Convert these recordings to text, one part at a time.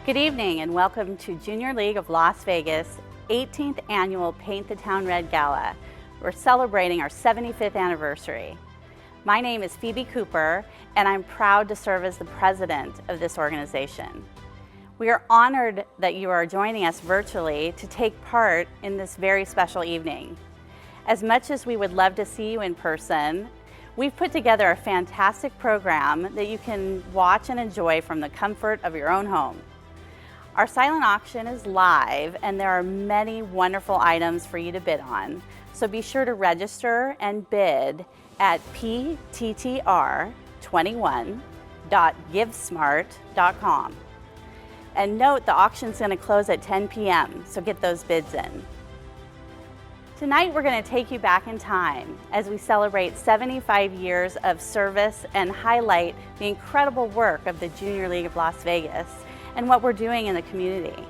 Good evening and welcome to Junior League of Las Vegas 18th Annual Paint the Town Red Gala. We're celebrating our 75th anniversary. My name is Phoebe Cooper and I'm proud to serve as the president of this organization. We are honored that you are joining us virtually to take part in this very special evening. As much as we would love to see you in person, we've put together a fantastic program that you can watch and enjoy from the comfort of your own home. Our silent auction is live and there are many wonderful items for you to bid on, so be sure to register and bid at pttr21.givesmart.com. And note the auction's going to close at 10 p.m., so get those bids in. Tonight we're going to take you back in time as we celebrate 75 years of service and highlight the incredible work of the Junior League of Las Vegas and what we're doing in the community.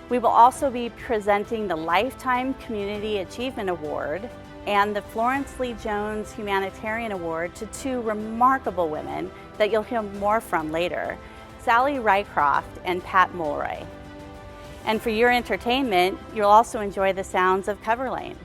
We will also be presenting the Lifetime Community Achievement Award and the Florence Lee Jones Humanitarian Award to two remarkable women that you'll hear more from later, Sally Rycroft and Pat Mulroy. And for your entertainment, you'll also enjoy the sounds of Coverlane.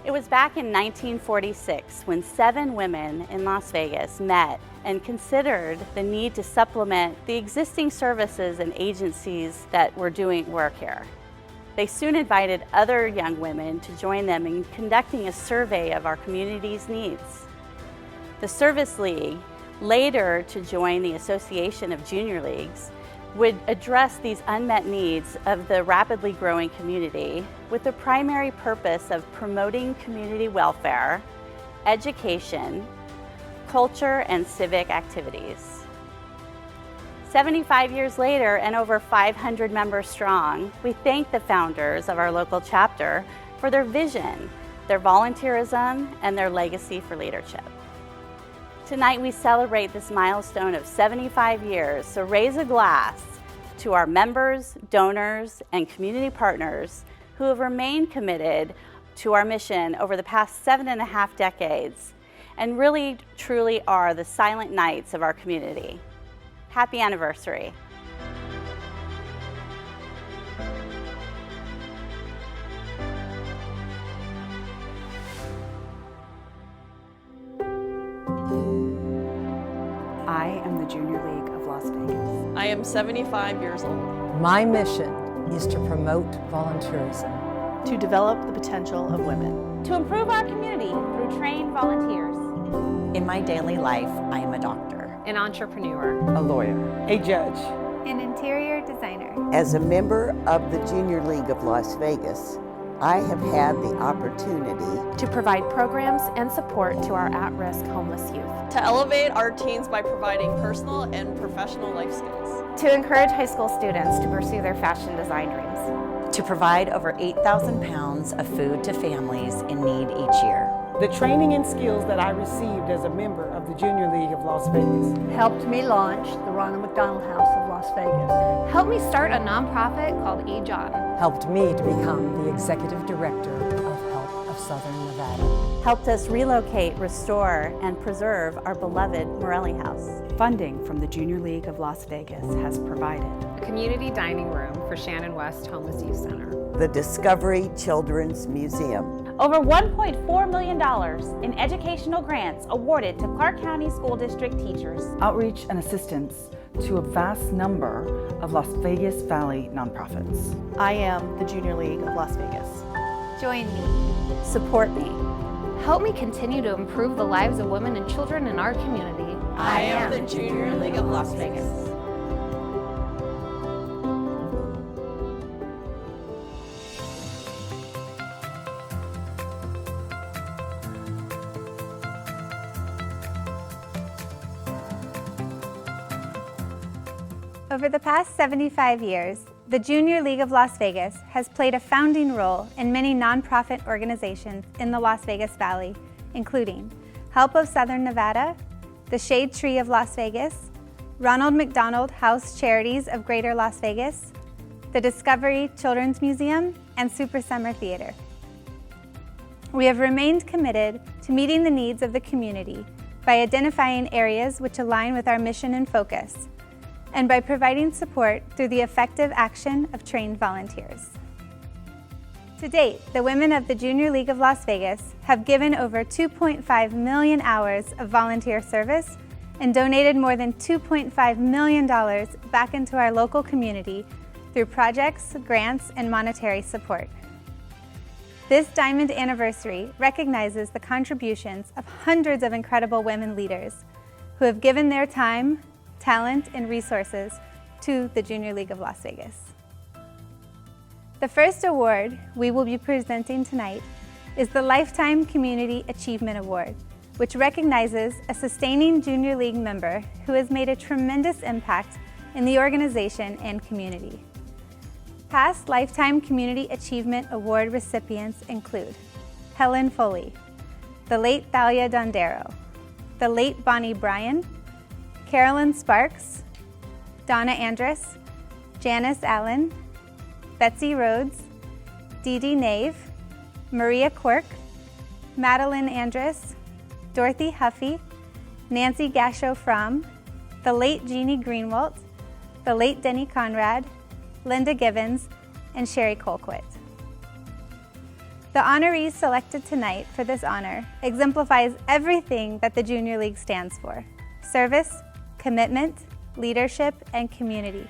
It was back in 1946 when 7 women in Las Vegas met and considered the need to supplement the existing services and agencies that were doing work here. They soon invited other young women to join them in conducting a survey of our community's needs. The Service League, later to join the Association of Junior Leagues, would address these unmet needs of the rapidly growing community with the primary purpose of promoting community welfare, education, culture, and civic activities. 75 years later and over 500 members strong, we thank the founders of our local chapter for their vision, their volunteerism, and their legacy for leadership. Tonight we celebrate this milestone of 75 years, so raise a glass to our members, donors, and community partners who have remained committed to our mission over the past 7.5 decades and really truly are the silent knights of our community. Happy anniversary. Junior League of Las Vegas. I am 75 years old. My mission is to promote volunteerism, To develop the potential of women. To improve our community through trained volunteers. In my daily life, I am a doctor, an entrepreneur, a lawyer, a judge, an interior designer. As a member of the Junior League of Las Vegas, I have had the opportunity to provide programs and support to our at-risk homeless youth. To elevate our teens by providing personal and professional life skills. To encourage high school students to pursue their fashion design dreams. to provide over 8,000 pounds of food to families in need each year. The training and skills that I received as a member of the Junior League of Las Vegas helped me launch the Ronald McDonald House of Las Vegas. Helped me start a nonprofit called eJob. helped me to become the executive director of Help of Southern Nevada. Helped us relocate, restore, and preserve our beloved Morelli House. Funding from the Junior League of Las Vegas has provided a community dining room for Shannon West Homeless Youth Center, the Discovery Children's Museum, over $1.4 million in educational grants awarded to Clark County School District teachers. outreach and assistance to a vast number of Las Vegas Valley nonprofits. I am the Junior League of Las Vegas. Join me. Support me. Help me continue to improve the lives of women and children in our community. I am the Junior League of Las Vegas. Over the past 75 years, the Junior League of Las Vegas has played a founding role in many nonprofit organizations in the Las Vegas Valley, including Help of Southern Nevada, the Shade Tree of Las Vegas, Ronald McDonald House Charities of Greater Las Vegas, the Discovery Children's Museum, and Super Summer Theater. We have remained committed to meeting the needs of the community by identifying areas which align with our mission and focus, and by providing support through the effective action of trained volunteers. To date, the women of the Junior League of Las Vegas have given over 2.5 million hours of volunteer service and donated more than $2.5 million back into our local community through projects, grants, and monetary support. This Diamond Anniversary recognizes the contributions of hundreds of incredible women leaders who have given their time, talent, and resources to the Junior League of Las Vegas. The first award we will be presenting tonight is the Lifetime Community Achievement Award, which recognizes a sustaining Junior League member who has made a tremendous impact in the organization and community. Past Lifetime Community Achievement Award recipients include Helen Foley, the late Thalia Dondero, the late Bonnie Bryan, Carolyn Sparks, Donna Andrus, Janice Allen, Betsy Rhodes, Dee Dee Nave, Maria Quirk, Madeline Andrus, Dorothy Huffy, Nancy Gasho-Fromm, the late Jeannie Greenwalt, the late Denny Conrad, Linda Givens, and Sherry Colquitt. The honorees selected tonight for this honor exemplifies everything that the Junior League stands for: service, commitment, leadership, and community.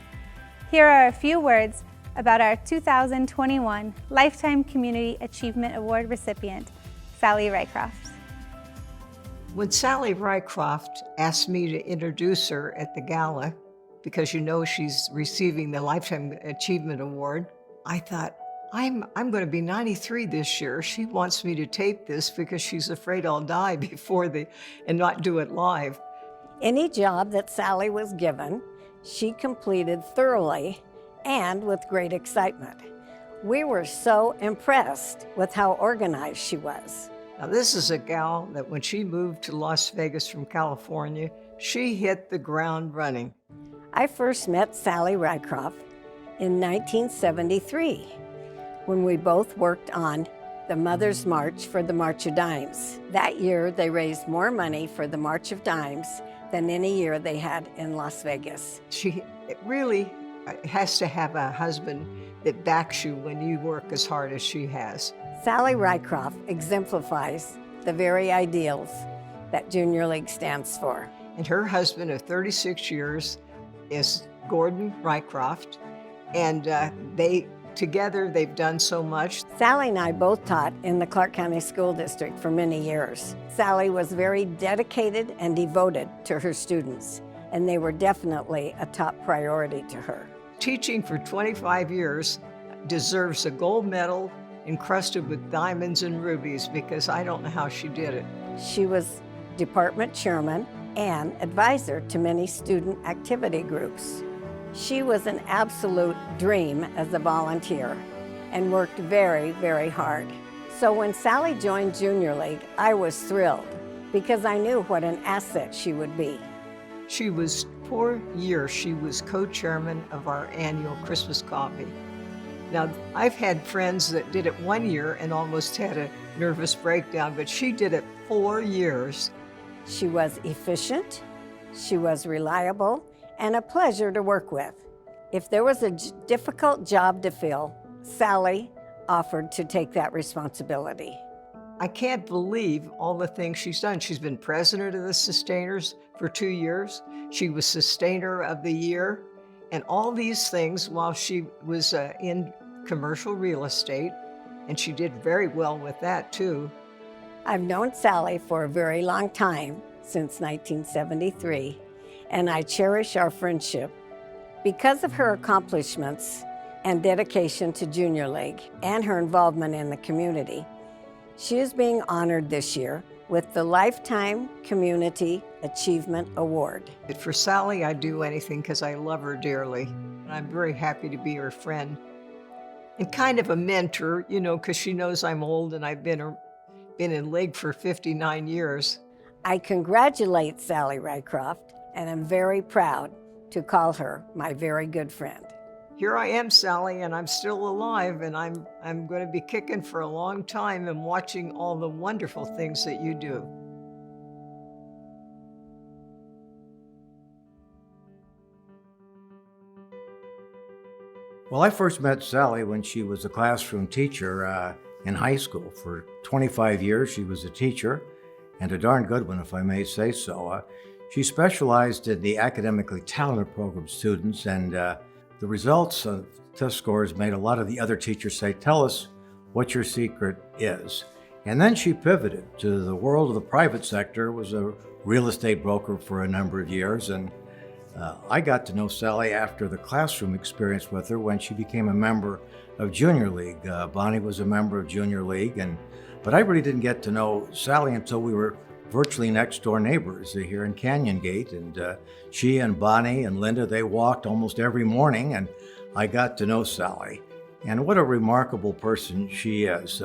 Here are a few words about our 2021 Lifetime Community Achievement Award recipient, Sally Rycroft. When Sally Rycroft asked me to introduce her at the gala, because you know she's receiving the Lifetime Achievement Award, I thought, I'm going to be 93 this year. She wants me to tape this because she's afraid I'll die and not do it live. Any job that Sally was given, she completed thoroughly and with great excitement. We were so impressed with how organized she was. Now, this is a gal that when she moved to Las Vegas from California, she hit the ground running. I first met Sally Rycroft in 1973 when we both worked on the Mother's March for the March of Dimes. That year, they raised more money for the March of Dimes than any year they had in Las Vegas. She really has to have a husband that backs you when you work as hard as she has. Sally Rycroft exemplifies the very ideals that Junior League stands for. and her husband of 36 years is Gordon Rycroft, and together they've done so much. Sally and I both taught in the Clark County School District for many years. Sally was very dedicated and devoted to her students, and they were definitely a top priority to her. Teaching for 25 years deserves a gold medal encrusted with diamonds and rubies, because I don't know how she did it. She was department chairman and advisor to many student activity groups. She was an absolute dream as a volunteer and worked very, very hard. So when Sally joined Junior League, I was thrilled because I knew what an asset she would be. She was, for years, she was co-chairman of our annual Christmas coffee. Now, I've had friends that did it 1 year and almost had a nervous breakdown, but she did it 4 years. She was efficient, she was reliable, and a pleasure to work with. If there was a difficult job to fill, Sally offered to take that responsibility. I can't believe all the things she's done. She's been president of the Sustainers for 2 years. She was Sustainer of the Year, and all these things while she was in commercial real estate, and she did very well with that too. I've known Sally for a very long time, since 1973, and I cherish our friendship. Because of her accomplishments and dedication to Junior League and her involvement in the community, she is being honored this year with the Lifetime Community Achievement Award. For Sally, I'd do anything because I love her dearly. And I'm very happy to be her friend. And kind of a mentor, you know, because she knows I'm old and I've been in League for 59 years. I congratulate Sally Rycroft, and I'm very proud to call her my very good friend. Here I am, Sally, and I'm still alive, and I'm going to be kicking for a long time and watching all the wonderful things that you do. Well, I first met Sally when she was a classroom teacher in high school. For 25 years, she was a teacher, and a darn good one, if I may say so. She specialized in the academically talented program students, and the results of test scores made a lot of the other teachers say, "Tell us what your secret is." And then she pivoted to the world of the private sector, was a real estate broker for a number of years, and I got to know Sally after the classroom experience with her when she became a member of Junior League. Bonnie was a member of Junior League, but I really didn't get to know Sally until we were virtually next door neighbors here in Canyon Gate, and she and Bonnie and Linda, they walked almost every morning, and I got to know Sally. And what a remarkable person she is.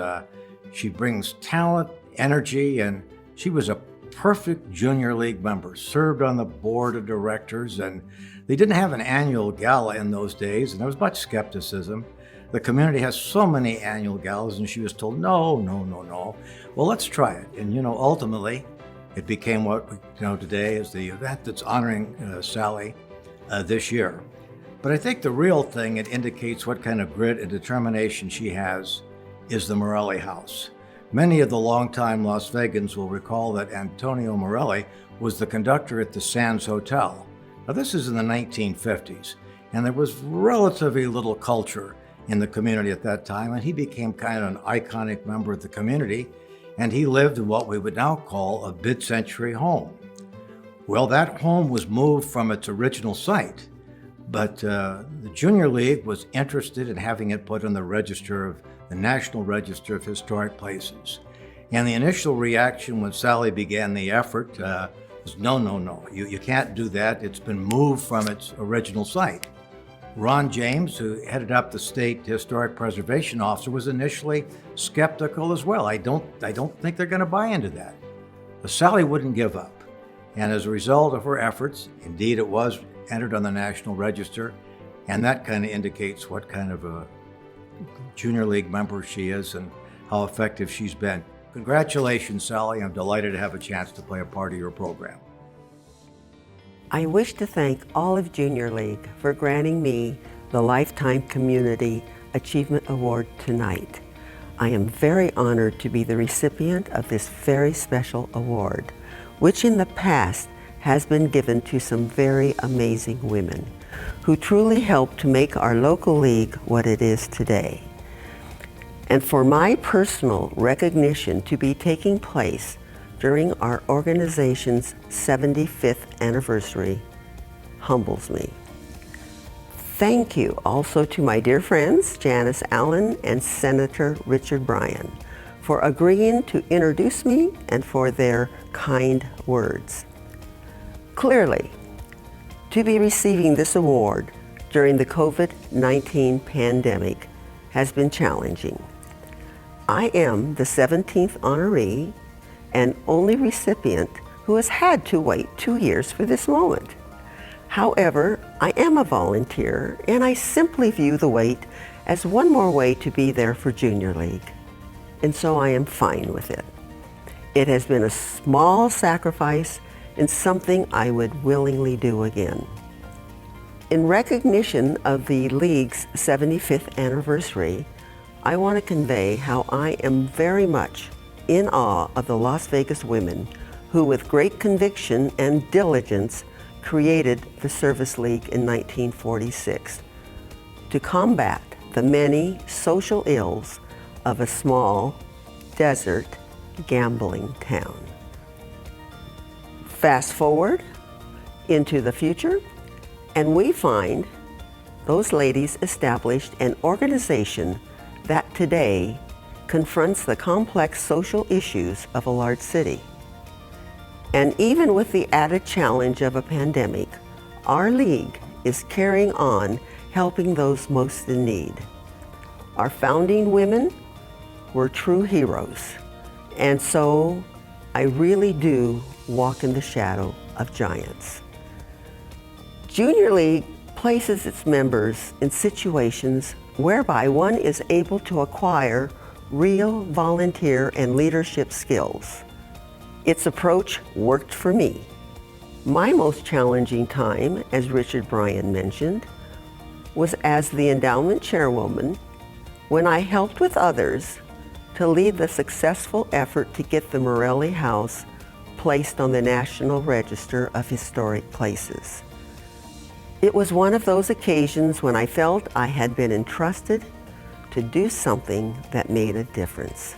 She brings talent, energy, and she was a perfect Junior League member, served on the board of directors, and they didn't have an annual gala in those days, and there was much skepticism. The community has so many annual galas, and she was told, no. Well, let's try it. And, ultimately, it became what we know today as the event that's honoring Sally this year. But I think the real thing it indicates what kind of grit and determination she has is the Morelli House. Many of the longtime Las Vegans will recall that Antonio Morelli was the conductor at the Sands Hotel. Now, this is in the 1950s, and there was relatively little culture in the community at that time, and he became kind of an iconic member of the community, and he lived in what we would now call a mid-century home. Well, that home was moved from its original site, but the Junior League was interested in having it put on the National Register of Historic Places. And the initial reaction when Sally began the effort was, no, you can't do that. It's been moved from its original site. Ron James, who headed up the State Historic Preservation Office, was initially skeptical as well. I don't think they're going to buy into that. But Sally wouldn't give up. And as a result of her efforts, indeed it was entered on the National Register, and that kind of indicates what kind of a Junior League member she is and how effective she's been. Congratulations, Sally. I'm delighted to have a chance to play a part of your program. I wish to thank all of Junior League for granting me the Lifetime Community Achievement Award tonight. I am very honored to be the recipient of this very special award, which in the past has been given to some very amazing women who truly helped to make our local league what it is today. And for my personal recognition to be taking place during our organization's 75th anniversary humbles me. Thank you also to my dear friends Janice Allen and Senator Richard Bryan for agreeing to introduce me and for their kind words. Clearly, to be receiving this award during the COVID-19 pandemic has been challenging. I am the 17th honoree and only recipient who has had to wait 2 years for this moment. However, I am a volunteer and I simply view the wait as one more way to be there for Junior League. And so I am fine with it. It has been a small sacrifice and something I would willingly do again. In recognition of the League's 75th anniversary, I want to convey how I am very much in awe of the Las Vegas women who with great conviction and diligence created the Service League in 1946 to combat the many social ills of a small desert gambling town. Fast forward into the future, and we find those ladies established an organization that today confronts the complex social issues of a large city. And even with the added challenge of a pandemic, our league is carrying on helping those most in need. Our founding women were true heroes, and so I really do walk in the shadow of giants. Junior League places its members in situations whereby one is able to acquire real volunteer and leadership skills. Its approach worked for me. My most challenging time, as Richard Bryan mentioned, was as the endowment chairwoman when I helped with others to lead the successful effort to get the Morelli House placed on the National Register of Historic Places. It was one of those occasions when I felt I had been entrusted to do something that made a difference.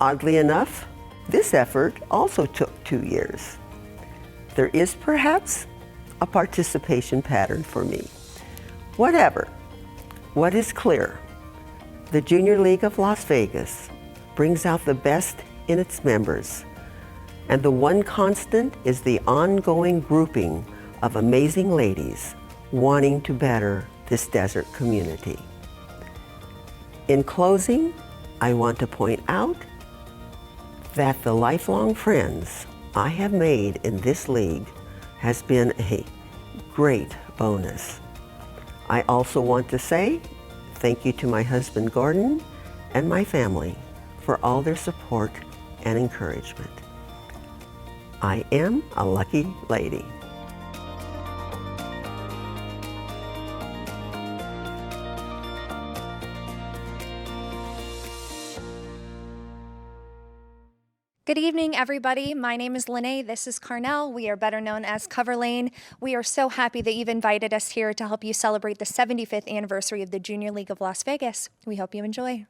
Oddly enough, this effort also took 2 years. There is perhaps a participation pattern for me. Whatever, what is clear, the Junior League of Las Vegas brings out the best in its members, and the one constant is the ongoing grouping of amazing ladies wanting to better this desert community. In closing, I want to point out that the lifelong friends I have made in this league has been a great bonus. I also want to say thank you to my husband Gordon and my family for all their support and encouragement. I am a lucky lady. Good evening, everybody. My name is Lene. This is Carnell. We are better known as Coverlane. We are so happy that you've invited us here to help you celebrate the 75th anniversary of the Junior League of Las Vegas. We hope you enjoy.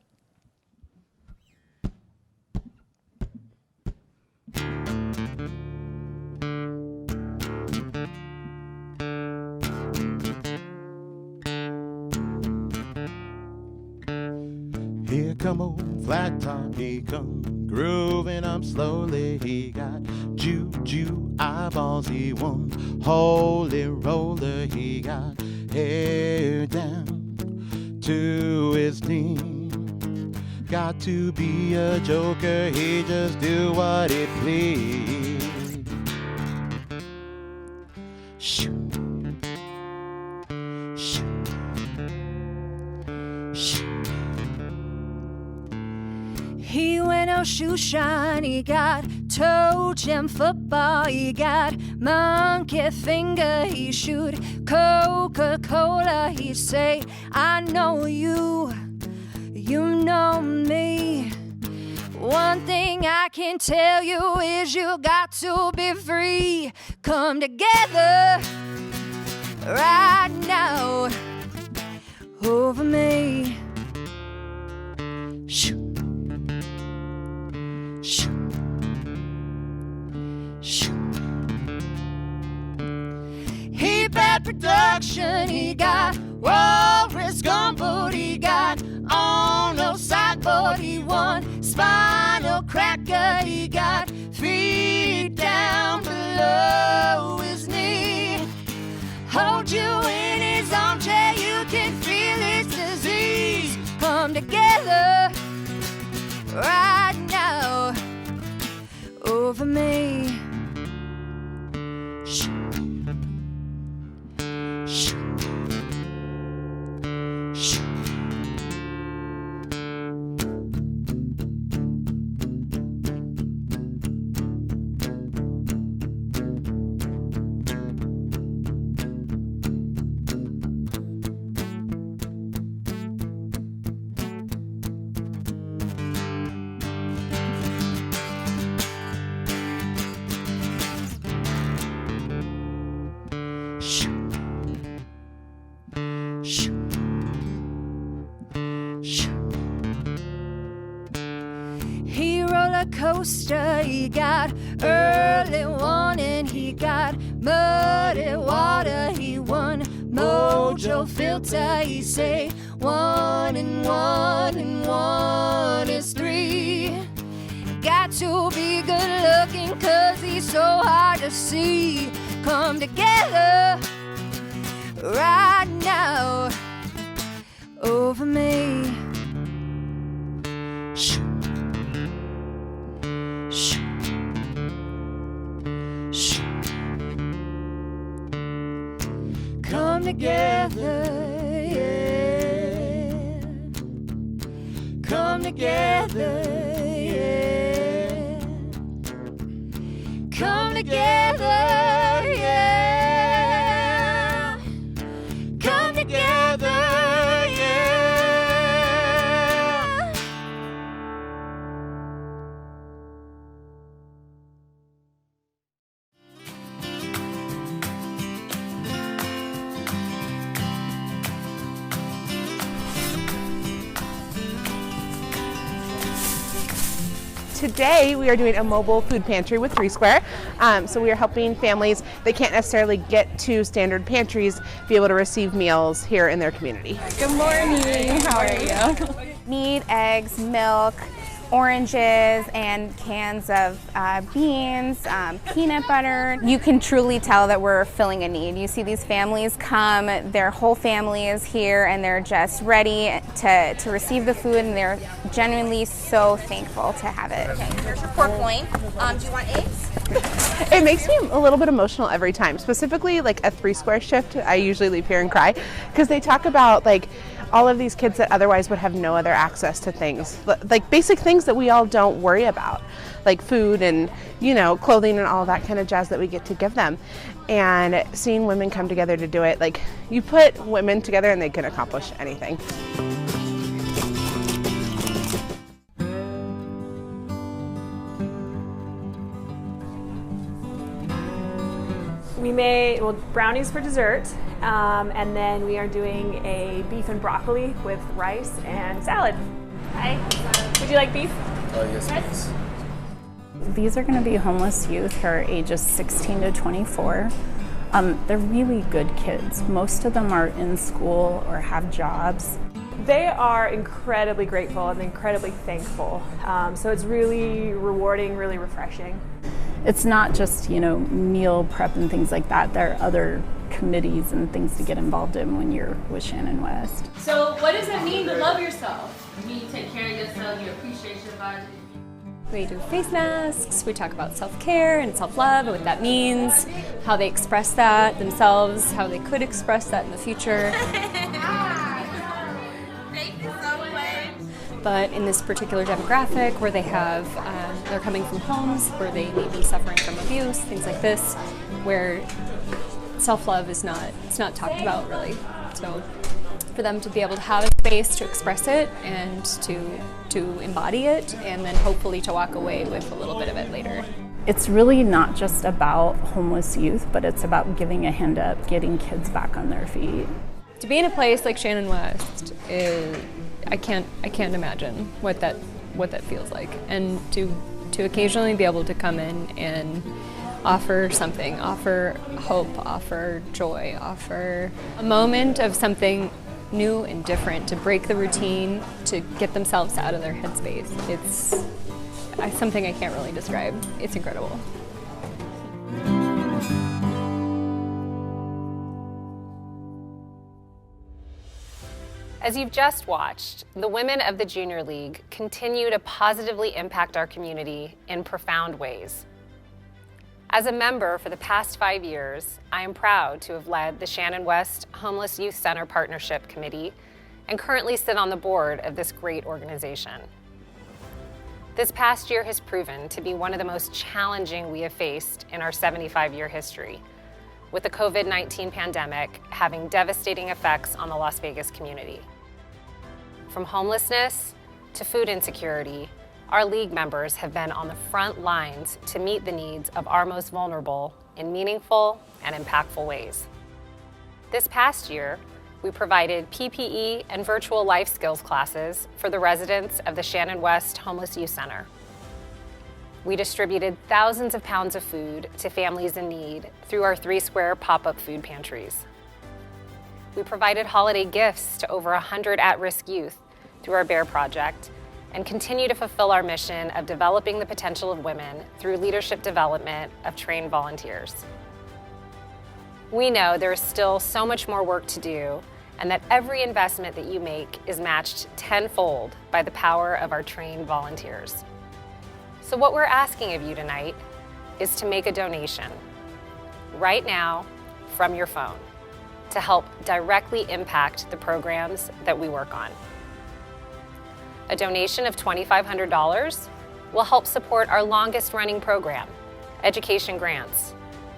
Here come old flat top, he come grooving up slowly. He got juju eyeballs, he one holy roller. He got hair down to his knee. Got to be a joker, he just do what he please. Shoot. He went out shoe shine, he got toe jam football, he got monkey finger, he shoot Coca-Cola, he say, I know you, you know me. One one thing I can tell you is you got to be free. Come together right now over me. Shoo. Shoo. Shoo. He bad production, he got walrus gumboot, he got on no sideboard, he won spinal cracker, he got feet down below his knee. Hold you in his armchair, you can feel his disease. Come together right now over me. Shh. Shh. Shh. Coaster, he got early warning, he got muddy water, he won mojo filter, he say 1 and 1 and 1 is 3. Got to be good looking cause he's so hard to see. Come together right now over me. Shh. Shh. Shh. Come together, yeah. Come together, yeah. Come together, yeah. Come together, yeah. Today we are doing a mobile food pantry with 3 Square. So we are helping families that can't necessarily get to standard pantries be able to receive meals here in their community. Good morning, how are you? Meat, eggs, milk, oranges, and cans of beans, peanut butter. You can truly tell that we're filling a need. You see these families come, their whole family is here and they're just ready to receive the food and they're genuinely so thankful to have it. Okay, here's your pork loin. Do you want eggs? It makes me a little bit emotional every time, specifically like a 3 Square shift. I usually leave here and cry because they talk about like all of these kids that otherwise would have no other access to things, like basic things that we all don't worry about, like food and, you know, clothing and all that kind of jazz that we get to give them. And seeing women come together to do it, like you put women together and they can accomplish anything. We made brownies for dessert, and then we are doing a beef and broccoli with rice and salad. Hi, would you like beef? Yes, please. These are going to be homeless youth who are ages 16 to 24. They're really good kids. Most of them are in school or have jobs. They are incredibly grateful and incredibly thankful. So it's really rewarding, really refreshing. It's not just, you know, meal prep and things like that. There are other committees and things to get involved in when you're with Shannon West. So what does it mean to love yourself? It means you take care of yourself, you appreciate your body. We do face masks, we talk about self-care and self-love and what that means, how they express that themselves, how they could express that in the future. Thank you so much. But in this particular demographic where they have, they're coming from homes where they may be suffering from abuse, things like this, where self-love is not, it's not talked about really. So for them to be able to have a space to express it and to embody it, and then hopefully to walk away with a little bit of it later. It's really not just about homeless youth, but it's about giving a hand up, getting kids back on their feet. To be in a place like Shannon West I can't imagine what that feels like, and to occasionally be able to come in and offer something, offer hope, offer joy, offer a moment of something new and different, to break the routine, to get themselves out of their headspace. It's something I can't really describe. It's incredible. As you've just watched, the women of the Junior League continue to positively impact our community in profound ways. As a member for the past 5 years, I am proud to have led the Shannon West Homeless Youth Center Partnership Committee and currently sit on the board of this great organization. This past year has proven to be one of the most challenging we have faced in our 75-year history, with the COVID-19 pandemic having devastating effects on the Las Vegas community. From homelessness to food insecurity, our league members have been on the front lines to meet the needs of our most vulnerable in meaningful and impactful ways. This past year, we provided PPE and virtual life skills classes for the residents of the Shannon West Homeless Youth Center. We distributed thousands of pounds of food to families in need through our 3 square pop-up food pantries. We provided holiday gifts to over 100 at-risk youth through our Bear Project, and continue to fulfill our mission of developing the potential of women through leadership development of trained volunteers. We know there is still so much more work to do, and that every investment that you make is matched tenfold by the power of our trained volunteers. So what we're asking of you tonight is to make a donation right now from your phone to help directly impact the programs that we work on. A donation of $2,500 will help support our longest running program, Education Grants,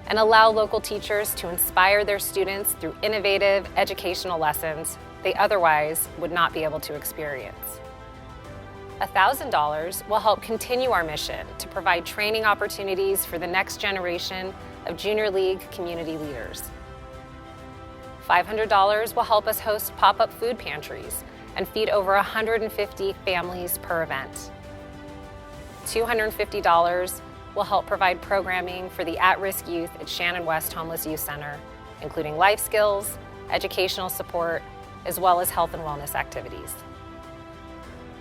and allow local teachers to inspire their students through innovative educational lessons they otherwise would not be able to experience. $1,000 will help continue our mission to provide training opportunities for the next generation of Junior League community leaders. $500 will help us host pop-up food pantries and feed over 150 families per event. $250 will help provide programming for the at-risk youth at Shannon West Homeless Youth Center, including life skills, educational support, as well as health and wellness activities.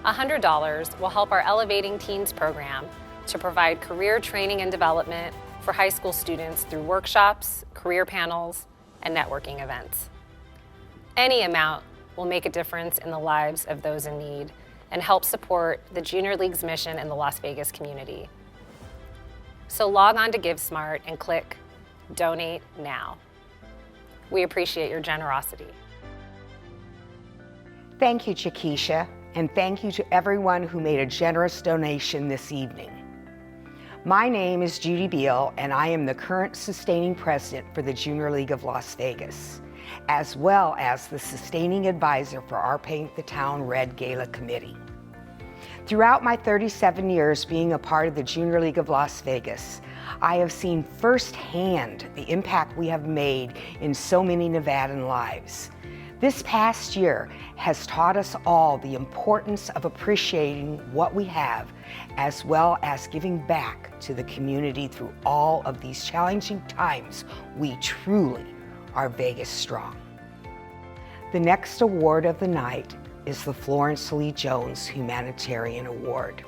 $100 will help our Elevating Teens program to provide career training and development for high school students through workshops, career panels, and networking events. Any amount will make a difference in the lives of those in need and help support the Junior League's mission in the Las Vegas community. So log on to GiveSmart and click Donate Now. We appreciate your generosity. Thank you, Chiquisha, and thank you to everyone who made a generous donation this evening. My name is Judy Beal, and I am the current sustaining president for the Junior League of Las Vegas, as well as the sustaining advisor for our Paint the Town Red Gala Committee. Throughout my 37 years being a part of the Junior League of Las Vegas, I have seen firsthand the impact we have made in so many Nevadan lives. This past year has taught us all the importance of appreciating what we have, as well as giving back to the community through all of these challenging times. We truly are Vegas strong. The next award of the night is the Florence Lee Jones Humanitarian Award.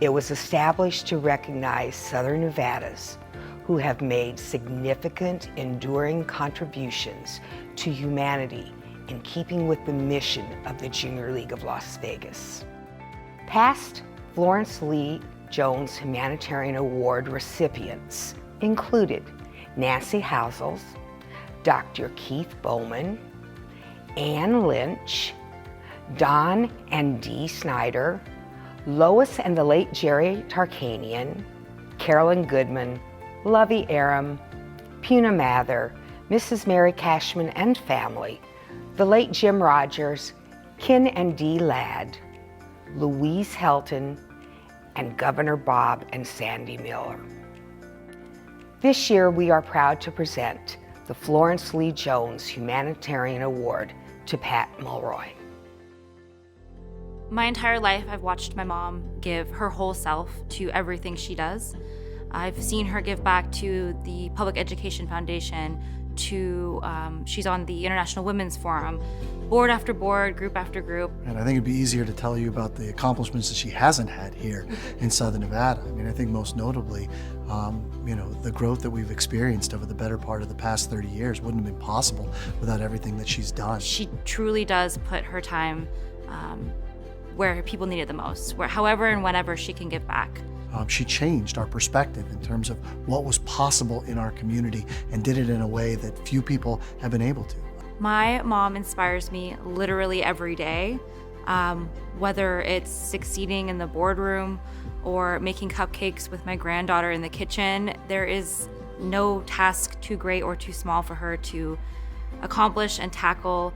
It was established to recognize Southern Nevadas who have made significant, enduring contributions to humanity in keeping with the mission of the Junior League of Las Vegas. Past Florence Lee Jones Humanitarian Award recipients included Nancy Housels, Dr. Keith Bowman, Ann Lynch, Don and Dee Snyder, Lois and the late Jerry Tarkanian, Carolyn Goodman, Lovey Aram, Puna Mather, Mrs. Mary Cashman and family, The late Jim Rogers, Ken and Dee Ladd, Louise Helton, and Governor Bob and Sandy Miller. This year, we are proud to present the Florence Lee Jones Humanitarian Award to Pat Mulroy. My entire life, I've watched my mom give her whole self to everything she does. I've seen her give back to the Public Education Foundation, she's on the International Women's Forum, board after board, group after group. And I think it'd be easier to tell you about the accomplishments that she hasn't had here in Southern Nevada. I mean, I think most notably, the growth that we've experienced over the better part of the past 30 years wouldn't have been possible without everything that she's done. She truly does put her time where people need it the most, however and whenever she can give back. She changed our perspective in terms of what was possible in our community and did it in a way that few people have been able to. My mom inspires me literally every day, whether it's succeeding in the boardroom or making cupcakes with my granddaughter in the kitchen. There is no task too great or too small for her to accomplish and tackle.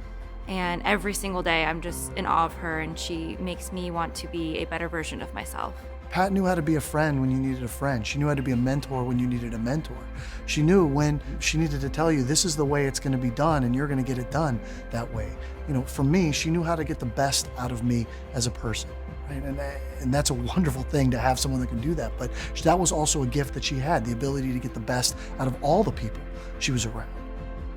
And every single day, I'm just in awe of her, and she makes me want to be a better version of myself. Pat knew how to be a friend when you needed a friend. She knew how to be a mentor when you needed a mentor. She knew when she needed to tell you, this is the way it's going to be done, and you're going to get it done that way. For me, she knew how to get the best out of me as a person. Right? And that's a wonderful thing to have someone that can do that. But that was also a gift that she had, the ability to get the best out of all the people she was around.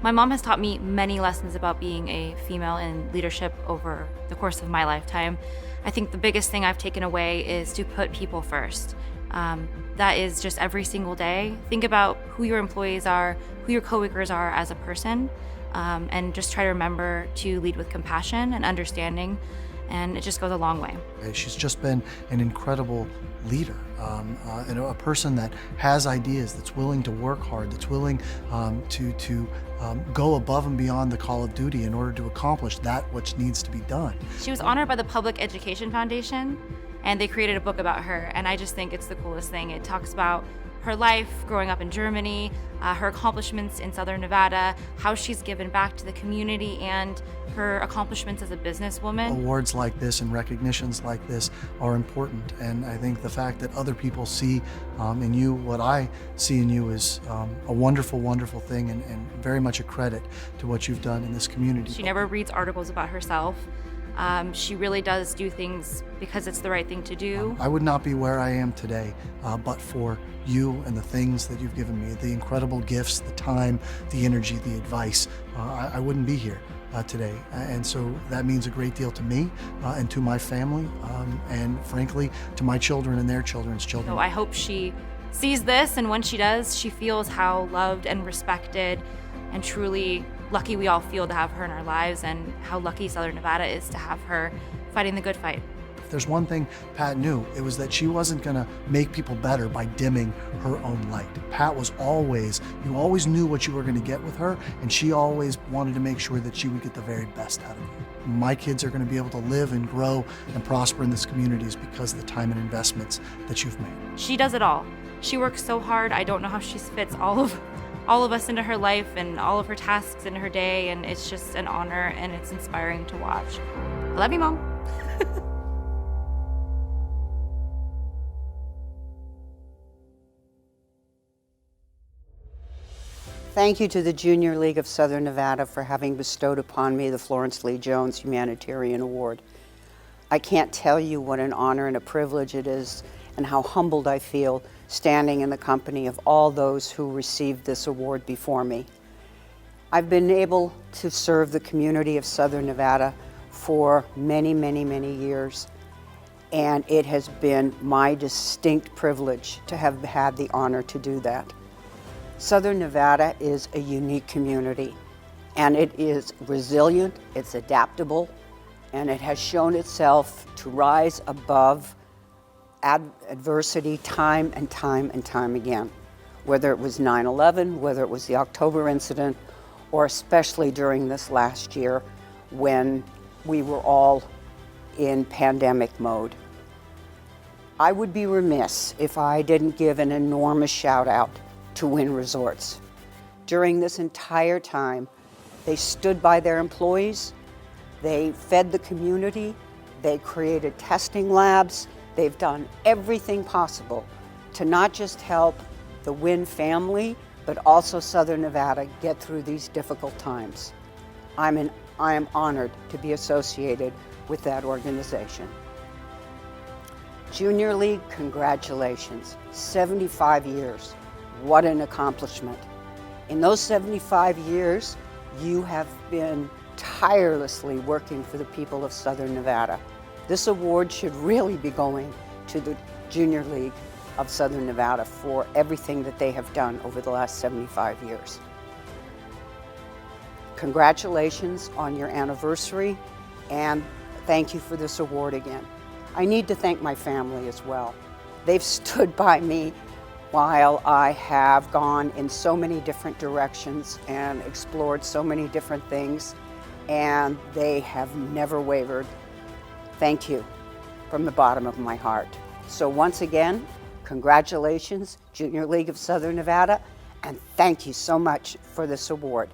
My mom has taught me many lessons about being a female in leadership over the course of my lifetime. I think the biggest thing I've taken away is to put people first. That is just every single day. Think about who your employees are, who your coworkers are as a person, and just try to remember to lead with compassion and understanding, and it just goes a long way. She's just been an incredible leader, and a person that has ideas, that's willing to work hard, that's willing to go above and beyond the call of duty in order to accomplish that which needs to be done. She was honored by the Public Education Foundation, and they created a book about her, and I just think it's the coolest thing. It talks about her life growing up in Germany, her accomplishments in Southern Nevada, how she's given back to the community, and her accomplishments as a businesswoman. Awards like this and recognitions like this are important, and I think the fact that other people see in you what I see in you is a wonderful, wonderful thing, and very much a credit to what you've done in this community. She never reads articles about herself. She really does do things because it's the right thing to do. I would not be where I am today but for you and the things that you've given me, the incredible gifts, the time, the energy, the advice. I wouldn't be here today. And so that means a great deal to me and to my family and frankly to my children and their children's children. So I hope she sees this, and when she does, she feels how loved and respected and truly lucky we all feel to have her in our lives, and how lucky Southern Nevada is to have her fighting the good fight. If there's one thing Pat knew, it was that she wasn't gonna make people better by dimming her own light. Pat was always, you always knew what you were gonna get with her, and she always wanted to make sure that she would get the very best out of you. My kids are gonna be able to live and grow and prosper in this community because of the time and investments that you've made. She does it all. She works so hard. I don't know how she fits all of us into her life and all of her tasks in her day, and it's just an honor, and it's inspiring to watch. I love you, Mom. Thank you to the Junior League of Southern Nevada for having bestowed upon me the Florence Lee Jones Humanitarian Award. I can't tell you what an honor and a privilege it is, and how humbled I feel standing in the company of all those who received this award before me. I've been able to serve the community of Southern Nevada for many, many, many years, and it has been my distinct privilege to have had the honor to do that. Southern Nevada is a unique community, and it is resilient, it's adaptable, and it has shown itself to rise above adversity time and time and time again, whether it was 9/11, whether it was the October incident, or especially during this last year when we were all in pandemic mode. I would be remiss if I didn't give an enormous shout out to Wynn Resorts. During this entire time, they stood by their employees, They fed the community, they created testing labs, they've done everything possible to not just help the Wynn family, but also Southern Nevada get through these difficult times. I am honored to be associated with that organization. Junior League, congratulations. 75 years. What an accomplishment. In those 75 years, you have been tirelessly working for the people of Southern Nevada. This award should really be going to the Junior League of Southern Nevada for everything that they have done over the last 75 years. Congratulations on your anniversary, and thank you for this award again. I need to thank my family as well. They've stood by me while I have gone in so many different directions and explored so many different things, and they have never wavered. Thank you from the bottom of my heart. So once again, congratulations, Junior League of Southern Nevada, and thank you so much for this award.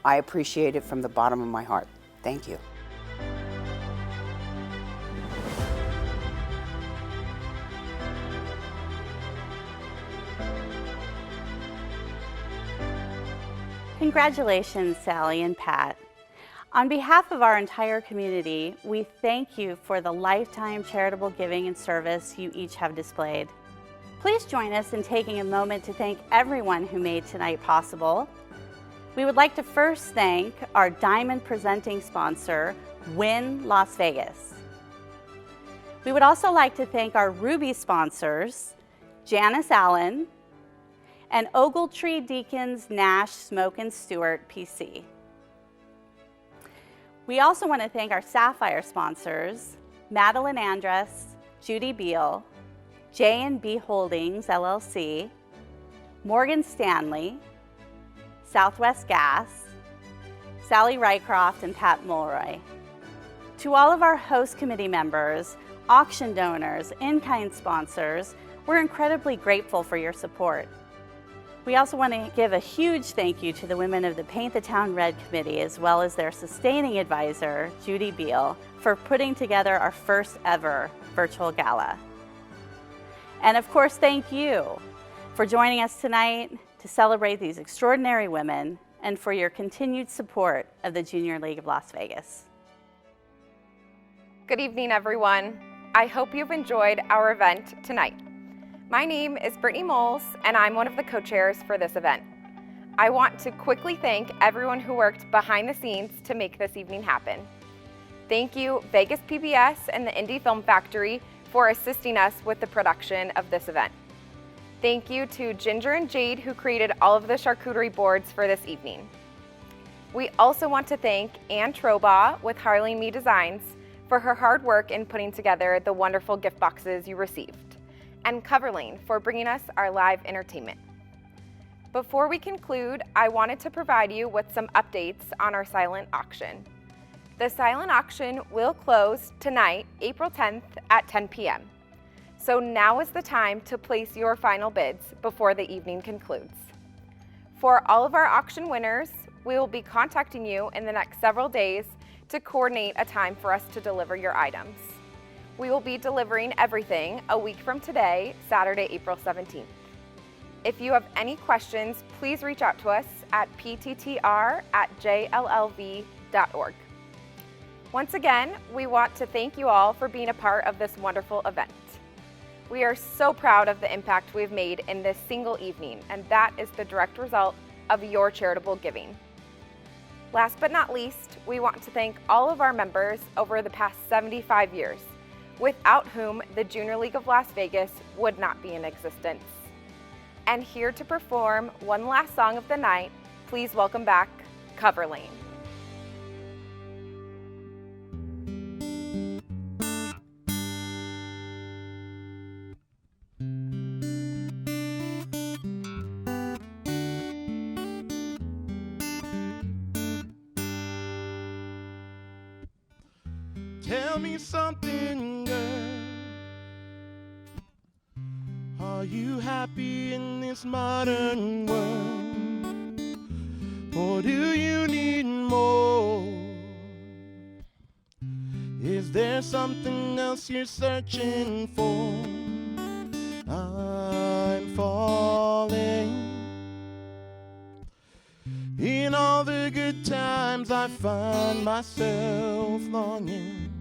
I appreciate it from the bottom of my heart. Thank you. Congratulations, Sally and Pat. On behalf of our entire community, we thank you for the lifetime charitable giving and service you each have displayed. Please join us in taking a moment to thank everyone who made tonight possible. We would like to first thank our diamond presenting sponsor, Wynn Las Vegas. We would also like to thank our ruby sponsors, Janice Allen and Ogletree Deacons Nash Smoke and Stewart PC. We also want to thank our sapphire sponsors, Madeline Andress, Judy Beal, J&B Holdings LLC, Morgan Stanley, Southwest Gas, Sally Rycroft, and Pat Mulroy. To all of our host committee members, auction donors, in-kind sponsors, we're incredibly grateful for your support. We also want to give a huge thank you to the women of the Paint the Town Red Committee, as well as their sustaining advisor, Judy Beal, for putting together our first ever virtual gala. And of course, thank you for joining us tonight to celebrate these extraordinary women and for your continued support of the Junior League of Las Vegas. Good evening, everyone. I hope you've enjoyed our event tonight. My name is Brittany Moles, and I'm one of the co-chairs for this event. I want to quickly thank everyone who worked behind the scenes to make this evening happen. Thank you, Vegas PBS and the Indie Film Factory, for assisting us with the production of this event. Thank you to Ginger and Jade, who created all of the charcuterie boards for this evening. We also want to thank Ann Trobaugh with Harley Me Designs for her hard work in putting together the wonderful gift boxes you received, and Coverlane for bringing us our live entertainment. Before we conclude, I wanted to provide you with some updates on our silent auction. The silent auction will close tonight, April 10th at 10 p.m. So now is the time to place your final bids before the evening concludes. For all of our auction winners, we will be contacting you in the next several days to coordinate a time for us to deliver your items. We will be delivering everything a week from today, Saturday, April 17th. If you have any questions, please reach out to us at pttr@jllv.org. Once again, we want to thank you all for being a part of this wonderful event. We are so proud of the impact we've made in this single evening, and that is the direct result of your charitable giving. Last but not least, we want to thank all of our members over the past 75 years, without whom the Junior League of Las Vegas would not be in existence. And here to perform one last song of the night, please welcome back Coverlane. Tell me something, girl. Are you happy in this modern world? Or do you need more? Is there something else you're searching for? I'm falling. In all the good times I find myself longing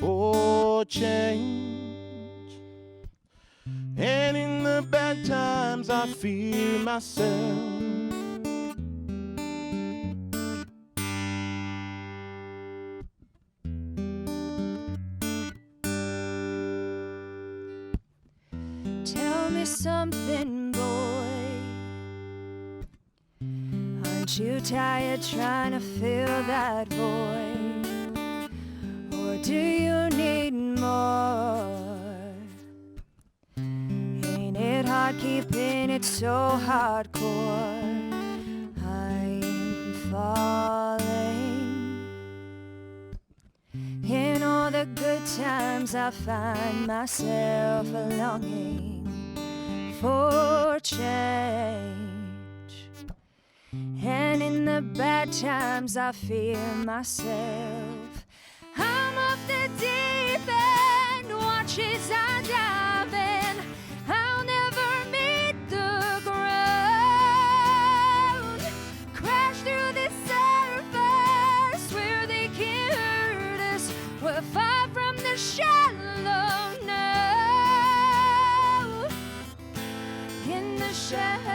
for change, and in the bad times I fear myself. Tell me something, boy. Aren't you tired trying to fill that void? Or do you need more? Ain't it hard keeping it so hardcore? I'm falling. In all the good times I find myself longing for change, and in the bad times I fear myself. I'm off the deep end, watch as I dive in. I'll never meet the ground. Crash through the surface where they can't hurt us. We're far from the shallow now. In the shallow,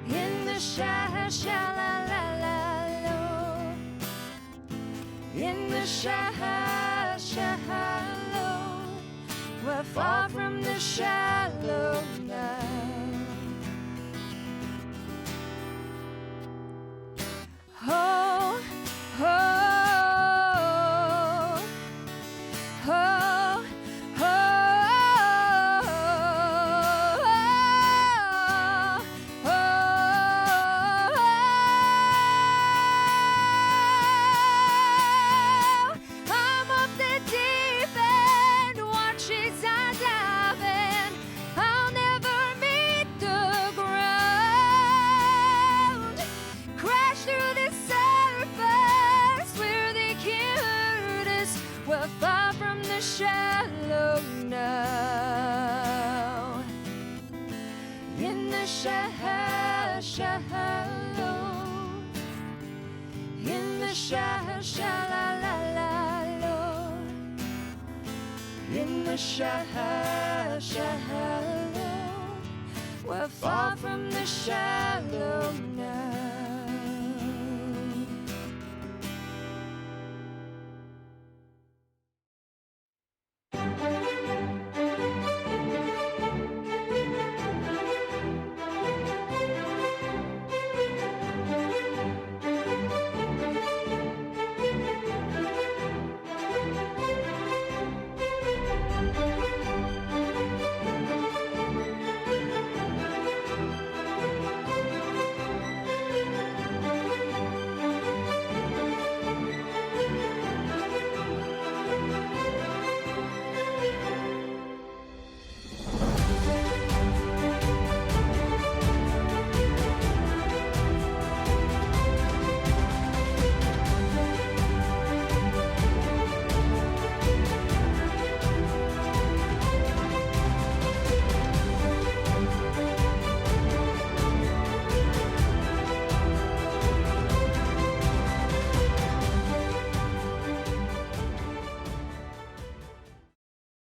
in the shallow, in the shallow, we're far from the shallow now. Oh, oh, oh, oh, oh, I'm up the deep end, watch as I dive in. I'll never meet the ground. Crash through the surface where they can't hurt us. We're far from the shallow now. In the shallow, in the shallow, in the shallow, we're far from the shallow now.